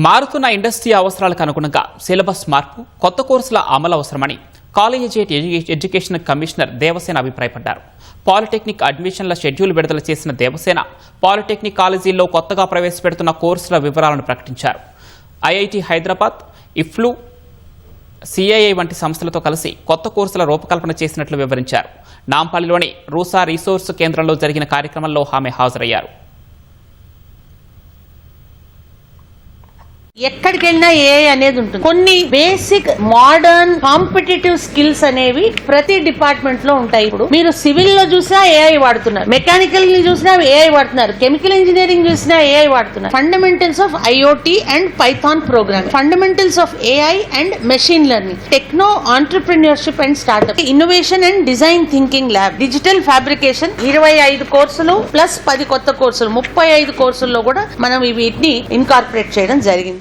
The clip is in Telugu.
మారుతున్న ఇండస్ట్రీ అవసరాలకు అనుగుణంగా సిలబస్ మార్పు, కొత్త కోర్సుల అమలు అవసరమని కాలేజియేట్ ఎడ్యుకేషన్ కమిషనర్ దేవసేన అభిప్రాయపడ్డారు. పాలిటెక్నిక్ అడ్మిషన్ల షెడ్యూల్ విడుదల చేసిన దేవసేన పాలిటెక్నిక్ కాలేజీల్లో కొత్తగా ప్రవేశపెడుతున్న కోర్సుల వివరాలను ప్రకటించారు. ఐఐటి హైదరాబాద్, ఇఫ్లు, సిఐఐ వంటి సంస్థలతో కలిసి కొత్త కోర్సుల రూపకల్పన చేసినట్లు వివరించారు. నాంపల్లిలోని రూసా రీసోర్స్ కేంద్రంలో జరిగిన కార్యక్రమంలో ఆమె హాజరయ్యారు. ఎక్కడికి వెళ్ళినా ఏఐ అనేది ఉంటుంది. కొన్ని బేసిక్ మోడర్న్ కాంపిటేటివ్ స్కిల్స్ అనేవి ప్రతి డిపార్ట్మెంట్ లో ఉంటాయి. ఇప్పుడు మీరు సివిల్ లో చూసినా ఏఐ వాడుతున్నారు, మెకానికల్ చూసినా ఏఐ వాడుతున్నారు, కెమికల్ ఇంజనీరింగ్ చూసినా ఏఐ వాడుతున్నారు. Fundamentals of IoT and Python programming, fundamentals of AI and machine learning, techno entrepreneurship and startup, innovation and design thinking lab, digital fabrication, 25 కోర్సులు ప్లస్ 10 కొత్త కోర్సులు, 35 కోర్సుల్లో కూడా మనం వీటిని ఇన్కార్పొరేట్ చేయడం జరిగింది.